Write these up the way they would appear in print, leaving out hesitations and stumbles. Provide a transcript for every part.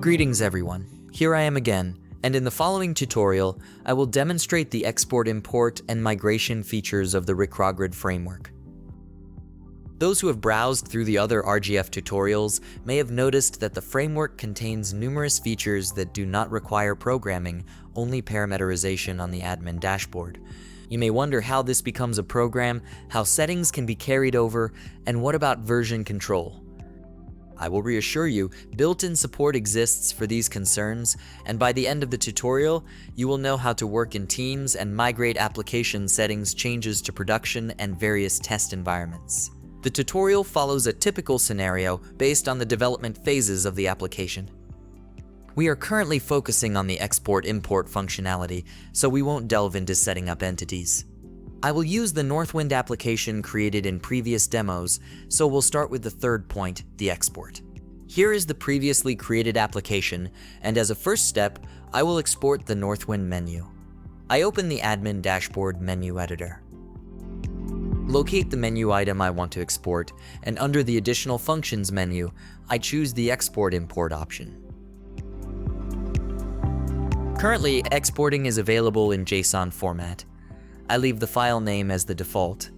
Greetings everyone, here I am again, and in the following tutorial, I will demonstrate the export, import, and migration features of the Recrogrid framework. Those who have browsed through the other RGF tutorials may have noticed that the framework contains numerous features that do not require programming, only parameterization on the admin dashboard. You may wonder how this becomes a program, how settings can be carried over, and what about version control? I will reassure you, built-in support exists for these concerns, and by the end of the tutorial, you will know how to work in teams and migrate application settings changes to production and various test environments. The tutorial follows a typical scenario based on the development phases of the application. We are currently focusing on the export-import functionality, so we won't delve into setting up entities. I will use the Northwind application created in previous demos, so we'll start with the third point, the export. Here is the previously created application, and as a first step, I will export the Northwind menu. I open the admin dashboard menu editor. Locate the menu item I want to export, and under the additional functions menu, I choose the export-import option. Currently, exporting is available in JSON format. I leave the file name as the default.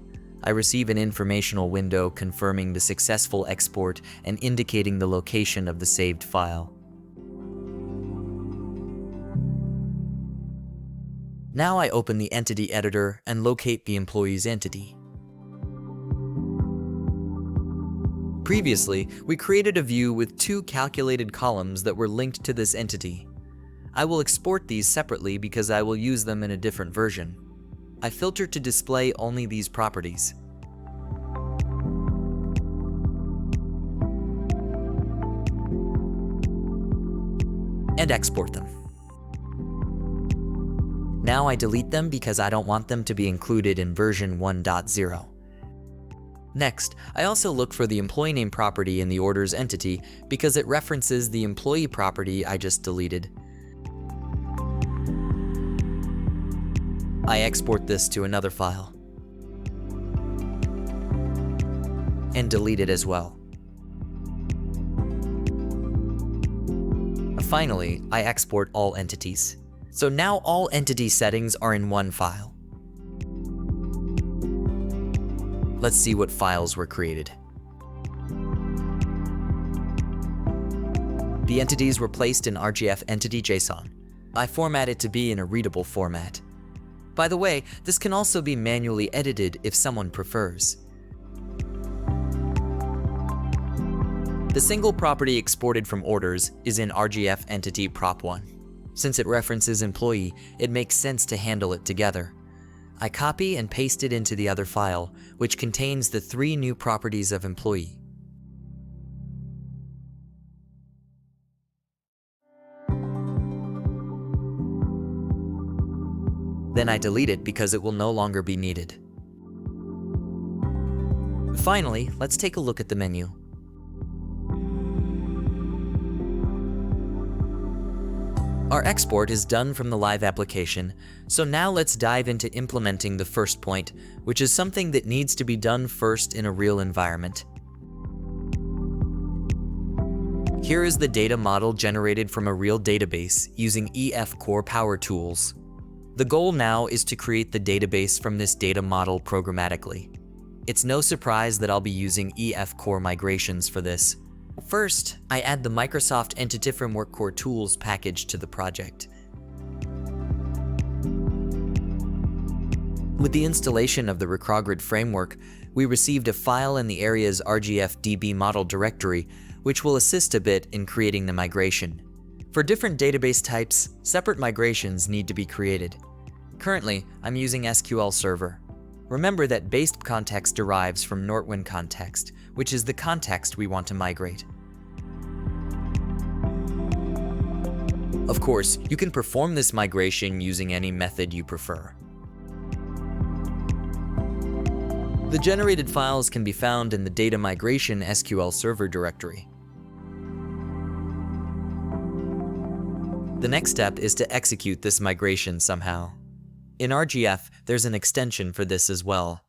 I receive an informational window confirming the successful export and indicating the location of the saved file. Now I open the entity editor and locate the employee's entity. Previously, we created a view with two calculated columns that were linked to this entity. I will export these separately because I will use them in a different version. I filter to display only these properties. And export them. Now I delete them because I don't want them to be included in version 1.0. Next, I also look for the employee name property in the orders entity because it references the employee property I just deleted. I export this to another file and delete it as well. Finally, I export all entities. So now all entity settings are in one file. Let's see what files were created. The entities were placed in RGF entity JSON. I format it to be in a readable format. By the way, this can also be manually edited if someone prefers. The single property exported from orders is in RGF entity prop1. Since it references employee, it makes sense to handle it together. I copy and paste it into the other file, which contains the three new properties of employee. Then I delete it because it will no longer be needed. Finally, let's take a look at the menu. Our export is done from the live application, so now let's dive into implementing the first point, which is something that needs to be done first in a real environment. Here is the data model generated from a real database using EF Core Power Tools. The goal now is to create the database from this data model programmatically. It's no surprise that I'll be using EF Core migrations for this. First, I add the Microsoft Entity Framework Core Tools package to the project. With the installation of the Recrogrid framework, we received a file in the area's RGF DB model directory, which will assist a bit in creating the migration. For different database types, separate migrations need to be created. Currently, I'm using SQL Server. Remember that based context derives from Northwind context, which is the context we want to migrate. Of course, you can perform this migration using any method you prefer. The generated files can be found in the Data Migration SQL Server directory. The next step is to execute this migration somehow. In RGF, there's an extension for this as well.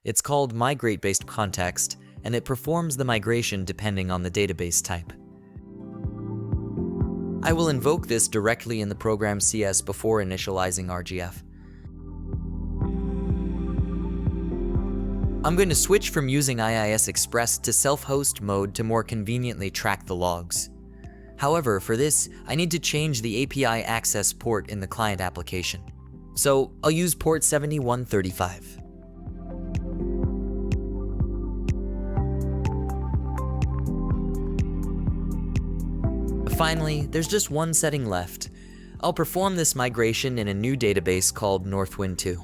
It's called Migrate Based Context, and it performs the migration depending on the database type. I will invoke this directly in the program CS before initializing RGF. I'm going to switch from using IIS Express to self-host mode to more conveniently track the logs. However, for this, I need to change the API access port in the client application. So I'll use port 7135. Finally, there's just one setting left. I'll perform this migration in a new database called Northwind 2.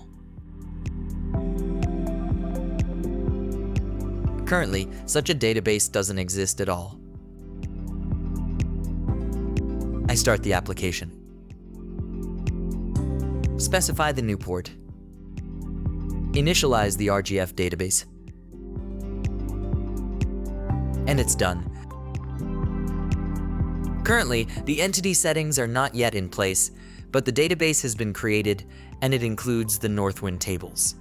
Currently, such a database doesn't exist at all. I start the application. Specify the new port. Initialize the RGF database. And it's done. Currently, the entity settings are not yet in place, but the database has been created and it includes the Northwind tables.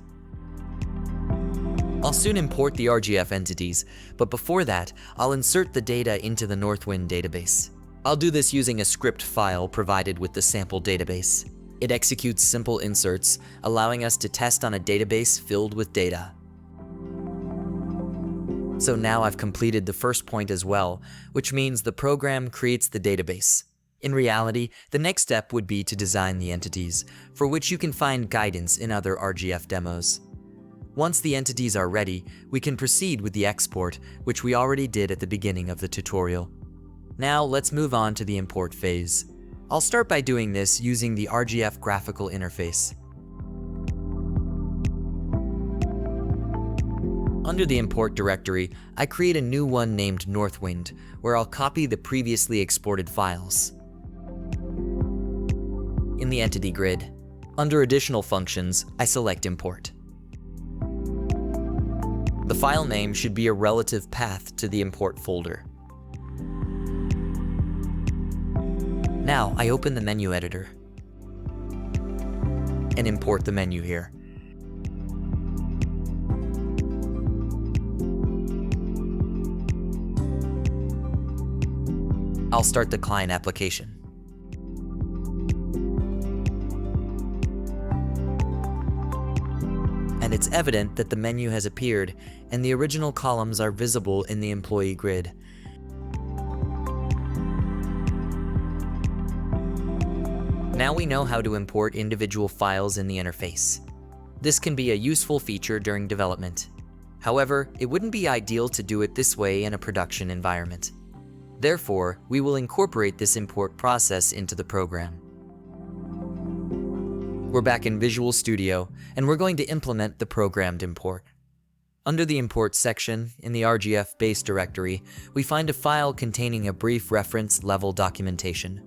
I'll soon import the RGF entities, but before that, I'll insert the data into the Northwind database. I'll do this using a script file provided with the sample database. It executes simple inserts, allowing us to test on a database filled with data. So now I've completed the first point as well, which means the program creates the database. In reality, the next step would be to design the entities, for which you can find guidance in other RGF demos. Once the entities are ready, we can proceed with the export, which we already did at the beginning of the tutorial. Now let's move on to the import phase. I'll start by doing this using the RGF graphical interface. Under the import directory, I create a new one named Northwind, where I'll copy the previously exported files. In the entity grid, under additional functions, I select import. The file name should be a relative path to the import folder. Now I open the menu editor and import the menu here. I'll start the client application. And it's evident that the menu has appeared and the original columns are visible in the employee grid. Now we know how to import individual files in the interface. This can be a useful feature during development. However, it wouldn't be ideal to do it this way in a production environment. Therefore, we will incorporate this import process into the program. We're back in Visual Studio, and we're going to implement the programmed import. Under the Import section, in the RGF base directory, we find a file containing a brief reference level documentation.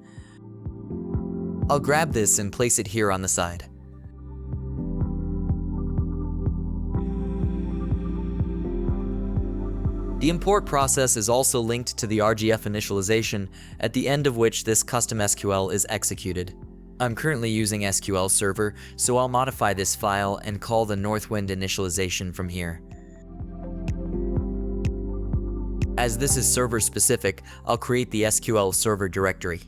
I'll grab this and place it here on the side. The import process is also linked to the RGF initialization, at the end of which this custom SQL is executed. I'm currently using SQL Server, so I'll modify this file and call the Northwind initialization from here. As this is server specific, I'll create the SQL Server directory.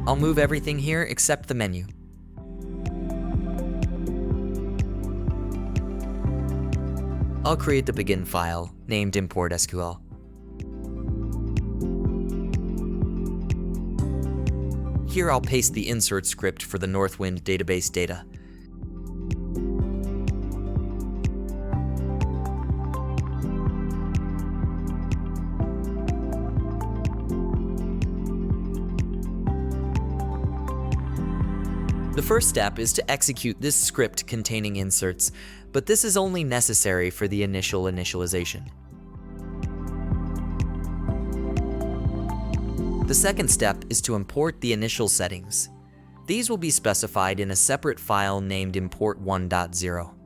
I'll move everything here except the menu. I'll create the begin file, named import SQL. Here I'll paste the insert script for the Northwind database data. The first step is to execute this script containing inserts, but this is only necessary for the initial initialization. The second step is to import the initial settings. These will be specified in a separate file named import1.0.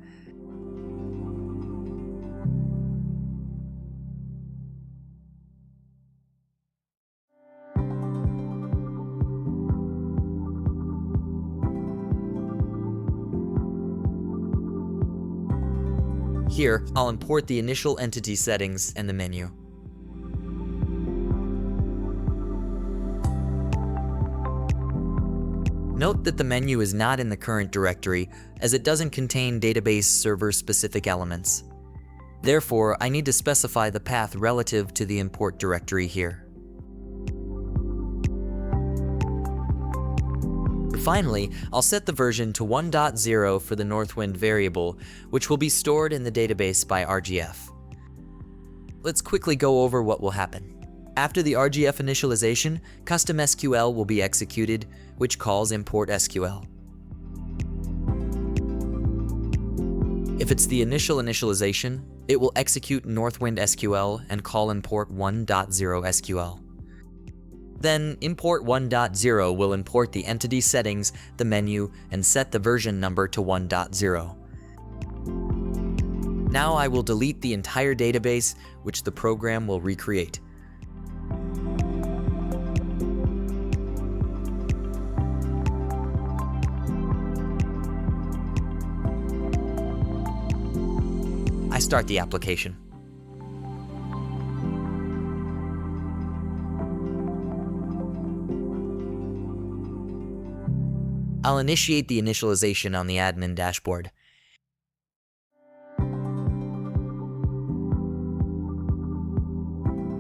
Here, I'll import the initial entity settings and the menu. Note that the menu is not in the current directory, as it doesn't contain database server-specific elements. Therefore, I need to specify the path relative to the import directory here. Finally, I'll set the version to 1.0 for the Northwind variable, which will be stored in the database by RGF. Let's quickly go over what will happen. After the RGF initialization, custom SQL will be executed, which calls import SQL. If it's the initial initialization, it will execute Northwind SQL and call import 1.0 SQL. Then import 1.0 will import the entity settings, the menu, and set the version number to 1.0. Now I will delete the entire database, which the program will recreate. I start the application. I'll initiate the initialization on the admin dashboard.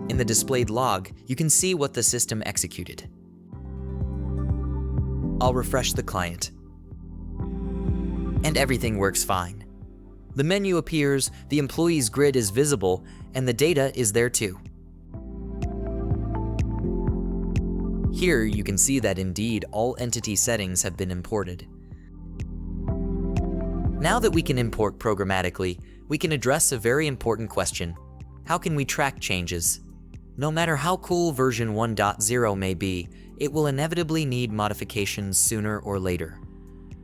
In the displayed log, you can see what the system executed. I'll refresh the client. And everything works fine. The menu appears, the employees grid is visible, and the data is there too. Here you can see that indeed all entity settings have been imported. Now that we can import programmatically, we can address a very important question. How can we track changes? No matter how cool version 1.0 may be, it will inevitably need modifications sooner or later.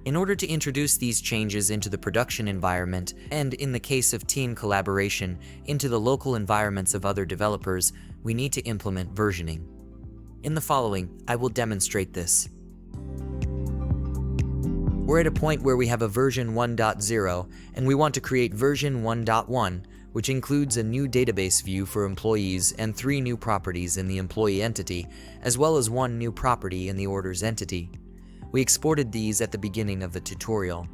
In order to introduce these changes into the production environment, and in the case of team collaboration, into the local environments of other developers, we need to implement versioning. In the following, I will demonstrate this. We're at a point where we have a version 1.0, and we want to create version 1.1, which includes a new database view for employees and 3 new properties in the employee entity, as well as 1 new property in the orders entity. We exported these at the beginning of the tutorial.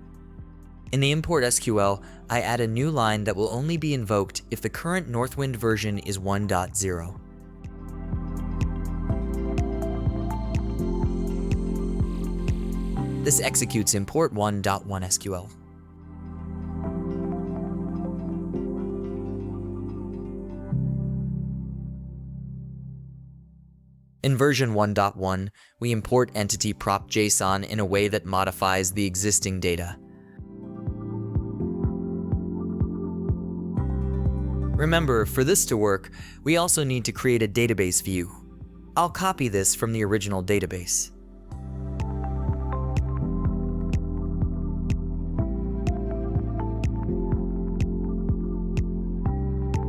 In the import SQL, I add a new line that will only be invoked if the current Northwind version is 1.0. This executes import 1.1 SQL. In version 1.1, we import entity prop JSON in a way that modifies the existing data. Remember, for this to work, we also need to create a database view. I'll copy this from the original database.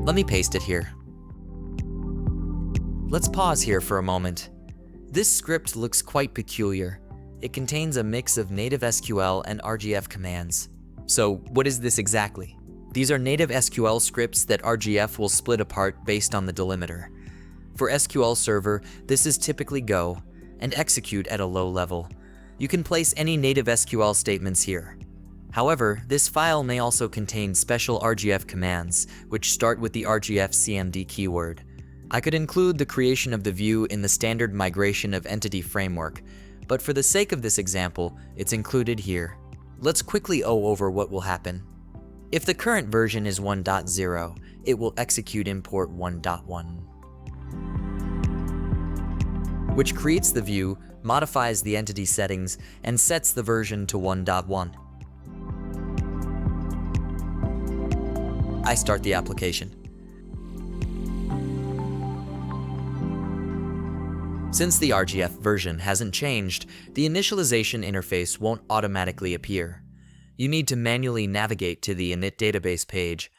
Let me paste it here. Let's pause here for a moment. This script looks quite peculiar. It contains a mix of native SQL and RGF commands. So what is this exactly? These are native SQL scripts that RGF will split apart based on the delimiter. For SQL Server, this is typically Go, and execute at a low level. You can place any native SQL statements here. However, this file may also contain special RGF commands, which start with the RGF CMD keyword. I could include the creation of the view in the standard migration of entity framework, but for the sake of this example, it's included here. Let's quickly go over what will happen. If the current version is 1.0, it will execute import 1.1, which creates the view, modifies the entity settings, and sets the version to 1.1. I start the application. Since the RGF version hasn't changed, the initialization interface won't automatically appear. You need to manually navigate to the init database page.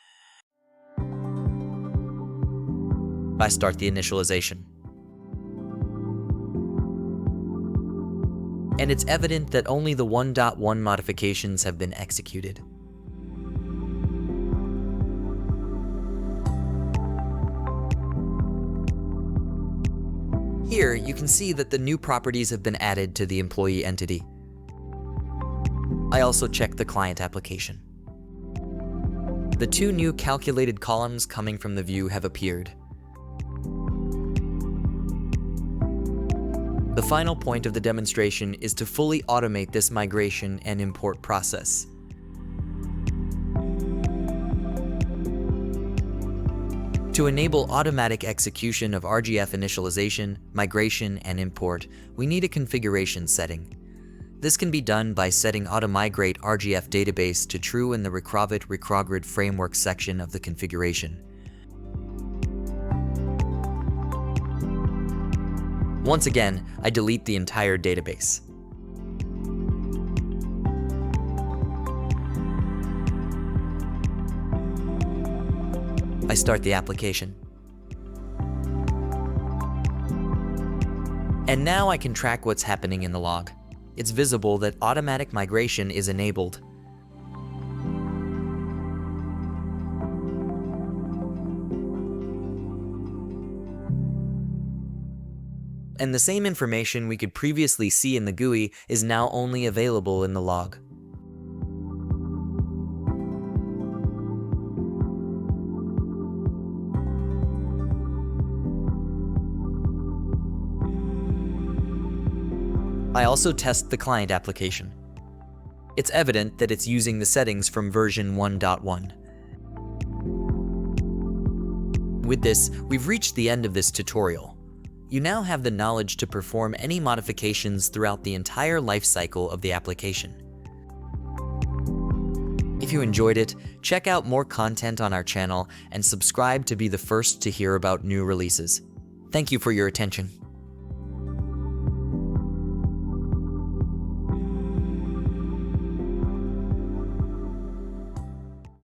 I start the initialization. And it's evident that only the 1.1 modifications have been executed. Here, you can see that the new properties have been added to the employee entity. I also checked the client application. The 2 new calculated columns coming from the view have appeared. The final point of the demonstration is to fully automate this migration and import process. To enable automatic execution of RGF initialization, migration, and import, we need a configuration setting. This can be done by setting Auto-Migrate RGF database to true in the Recrogrid framework section of the configuration. Once again, I delete the entire database. I start the application. And now I can track what's happening in the log. It's visible that automatic migration is enabled. And the same information we could previously see in the GUI is now only available in the log. I also test the client application. It's evident that it's using the settings from version 1.1. With this, we've reached the end of this tutorial. You now have the knowledge to perform any modifications throughout the entire life cycle of the application. If you enjoyed it, check out more content on our channel and subscribe to be the first to hear about new releases. Thank you for your attention.